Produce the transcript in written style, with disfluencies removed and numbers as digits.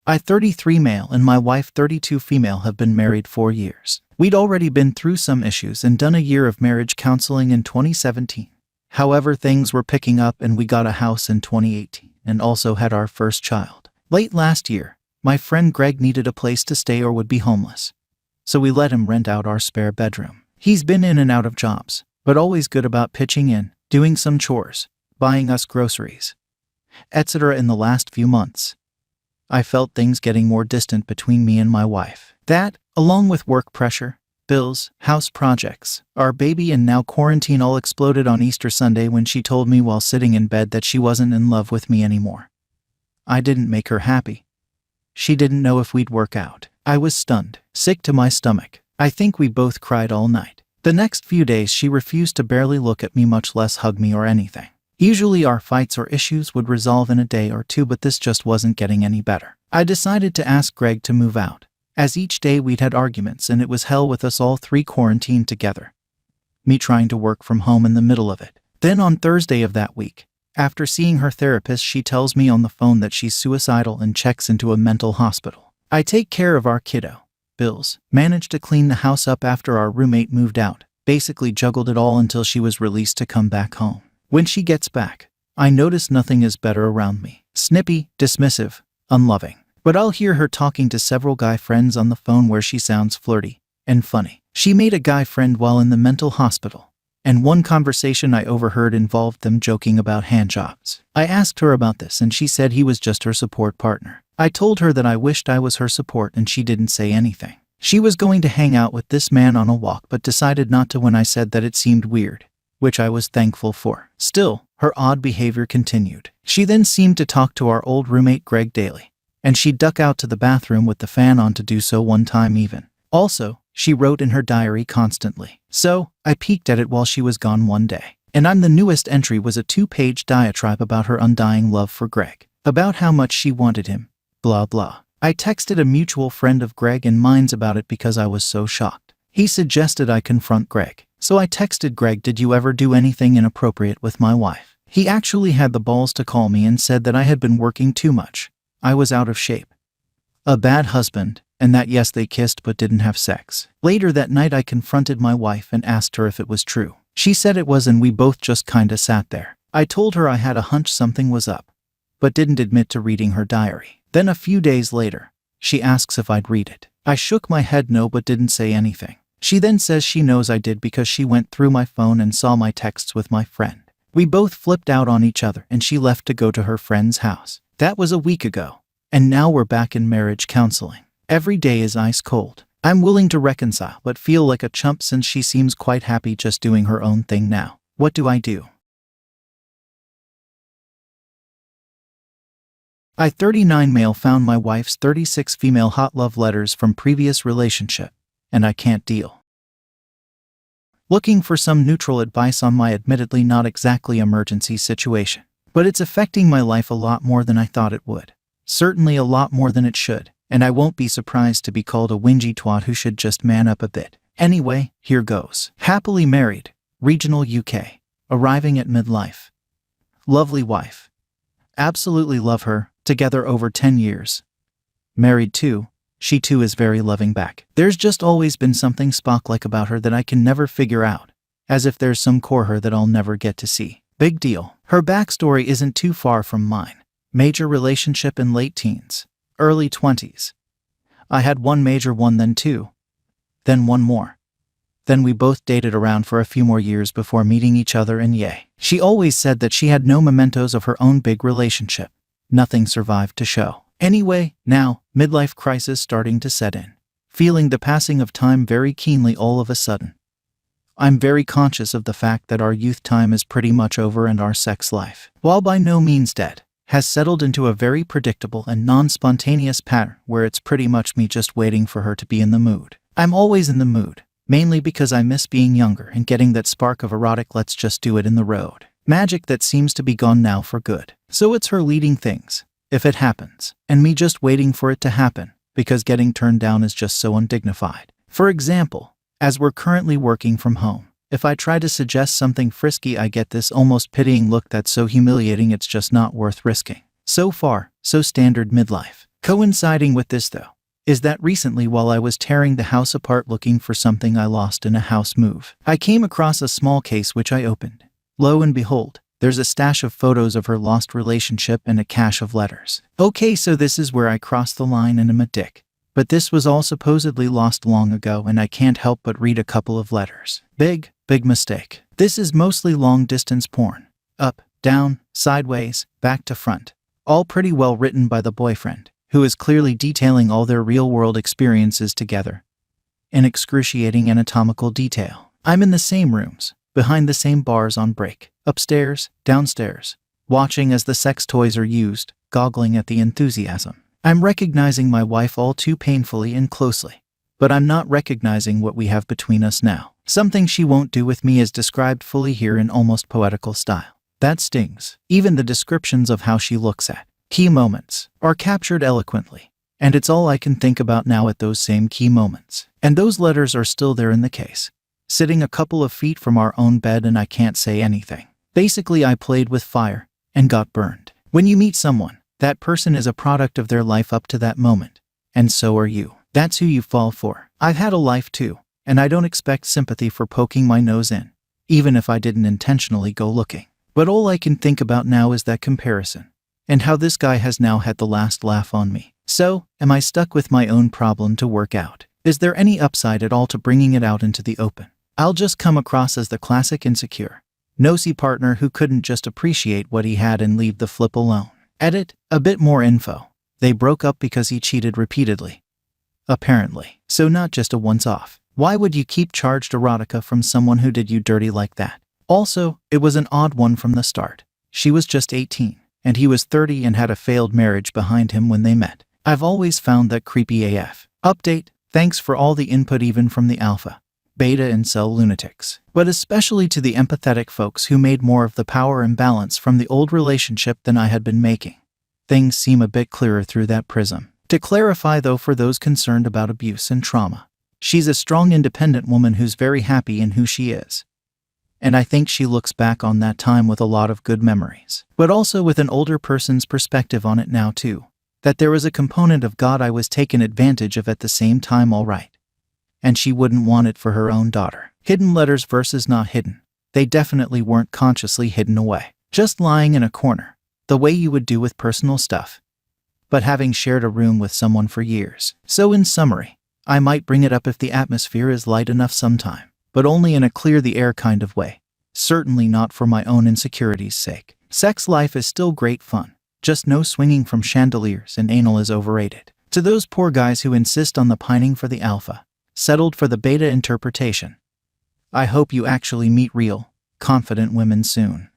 I, 33 male, and my wife, 32 female, have been married 4 years. We'd already been through some issues and done a year of marriage counseling in 2017. However, things were picking up and we got a house in 2018 and also had our first child. Late last year, my friend Greg needed a place to stay or would be homeless, so we let him rent out our spare bedroom. He's been in and out of jobs, but always good about pitching in, doing some chores, buying us groceries, etc. In the last few months, I felt things getting more distant between me and my wife. That, along with work pressure, bills, house projects, our baby, and now quarantine, all exploded on Easter Sunday when she told me while sitting in bed that she wasn't in love with me anymore. I didn't make her happy. She didn't know if we'd work out. I was stunned, sick to my stomach. I think we both cried all night. The next few days she refused to barely look at me, much less hug me or anything. Usually our fights or issues would resolve in a day or two, but this just wasn't getting any better. I decided to ask Greg to move out, as each day we'd had arguments and it was hell with us all 3 quarantined together. Me trying to work from home in the middle of it. Then on Thursday of that week, after seeing her therapist, she tells me on the phone that she's suicidal and checks into a mental hospital. I take care of our kiddo, bills, managed to clean the house up after our roommate moved out, basically juggled it all until she was released to come back home. When she gets back, I notice nothing is better around me. Snippy, dismissive, unloving. But I'll hear her talking to several guy friends on the phone where she sounds flirty and funny. She made a guy friend while in the mental hospital, and one conversation I overheard involved them joking about handjobs. I asked her about this and she said he was just her support partner. I told her that I wished I was her support and she didn't say anything. She was going to hang out with this man on a walk but decided not to when I said that it seemed weird, which I was thankful for. Still, her odd behavior continued. She then seemed to talk to our old roommate Greg daily, and she'd duck out to the bathroom with the fan on to do so one time even. Also, she wrote in her diary constantly. So, I peeked at it while she was gone one day. And the newest entry was a 2-page diatribe about her undying love for Greg, about how much she wanted him, blah blah. I texted a mutual friend of Greg and mine's about it because I was so shocked. He suggested I confront Greg. So I texted Greg, "Did you ever do anything inappropriate with my wife?" He actually had the balls to call me and said that I had been working too much, I was out of shape, a bad husband, and that yes, they kissed but didn't have sex. Later that night I confronted my wife and asked her if it was true. She said it was and we both just kinda sat there. I told her I had a hunch something was up, but didn't admit to reading her diary. Then a few days later, she asks if I'd read it. I shook my head no but didn't say anything. She then says she knows I did because she went through my phone and saw my texts with my friend. We both flipped out on each other and she left to go to her friend's house. That was a week ago, and now we're back in marriage counseling. Every day is ice cold. I'm willing to reconcile but feel like a chump since she seems quite happy just doing her own thing now. What do I do? I, 39 male, found my wife's 36 female hot love letters from previous relationship, and I can't deal. Looking for some neutral advice on my admittedly not exactly emergency situation. But it's affecting my life a lot more than I thought it would. Certainly a lot more than it should, and I won't be surprised to be called a whingy twat who should just man up a bit. Anyway, here goes. Happily married, regional UK, arriving at midlife. Lovely wife. Absolutely love her, together over 10 years. Married too. She too is very loving back. There's just always been something Spock-like about her that I can never figure out, as if there's some core her that I'll never get to see. Big deal. Her backstory isn't too far from mine. Major relationship in late teens, early 20s. I had one major one, then two, then one more. Then we both dated around for a few more years before meeting each other, and yay. She always said that she had no mementos of her own big relationship. Nothing survived to show. Anyway, now, midlife crisis starting to set in. Feeling the passing of time very keenly all of a sudden. I'm very conscious of the fact that our youth time is pretty much over and our sex life, while by no means dead, has settled into a very predictable and non-spontaneous pattern where it's pretty much me just waiting for her to be in the mood. I'm always in the mood, mainly because I miss being younger and getting that spark of erotic let's just do it in the road magic that seems to be gone now for good. So it's her leading things, if it happens, and me just waiting for it to happen, because getting turned down is just so undignified. For example, as we're currently working from home, if I try to suggest something frisky I get this almost pitying look that's so humiliating it's just not worth risking. So far, so standard midlife. Coinciding with this though, is that recently while I was tearing the house apart looking for something I lost in a house move, I came across a small case which I opened. Lo and behold, there's a stash of photos of her lost relationship and a cache of letters. Okay, so this is where I crossed the line and am a dick. But this was all supposedly lost long ago and I can't help but read a couple of letters. Big mistake. This is mostly long-distance porn. Up, down, sideways, back to front. All pretty well written by the boyfriend, who is clearly detailing all their real-world experiences together in excruciating anatomical detail. I'm in the same rooms, behind the same bars on break, upstairs, downstairs, watching as the sex toys are used, goggling at the enthusiasm. I'm recognizing my wife all too painfully and closely, but I'm not recognizing what we have between us now. Something she won't do with me is described fully here in almost poetical style. That stings. Even the descriptions of how she looks at key moments are captured eloquently, and it's all I can think about now at those same key moments. And those letters are still there in the case, sitting a couple of feet from our own bed, and I can't say anything. Basically, I played with fire and got burned. When you meet someone, that person is a product of their life up to that moment, and so are you. That's who you fall for. I've had a life too, and I don't expect sympathy for poking my nose in, even if I didn't intentionally go looking. But all I can think about now is that comparison, and how this guy has now had the last laugh on me. So, am I stuck with my own problem to work out? Is there any upside at all to bringing it out into the open? I'll just come across as the classic insecure, nosy partner who couldn't just appreciate what he had and leave the flip alone. Edit, a bit more info. They broke up because he cheated repeatedly. Apparently. So not just a once-off. Why would you keep charged erotica from someone who did you dirty like that? Also, it was an odd one from the start. She was just 18, and he was 30 and had a failed marriage behind him when they met. I've always found that creepy AF. Update, thanks for all the input even from the alpha, beta and cell lunatics, but especially to the empathetic folks who made more of the power imbalance from the old relationship than I had been making. Things seem a bit clearer through that prism. To clarify though, for those concerned about abuse and trauma, she's a strong independent woman who's very happy in who she is. And I think she looks back on that time with a lot of good memories, but also with an older person's perspective on it now too, that there was a component of God I was taken advantage of at the same time, all right. And she wouldn't want it for her own daughter. Hidden letters versus not hidden. They definitely weren't consciously hidden away, just lying in a corner, the way you would do with personal stuff, but having shared a room with someone for years. So in summary, I might bring it up if the atmosphere is light enough sometime, but only in a clear the air kind of way. Certainly not for my own insecurities' sake. Sex life is still great fun, just no swinging from chandeliers, and anal is overrated. To those poor guys who insist on the pining for the alpha, settled for the beta interpretation, I hope you actually meet real, confident women soon.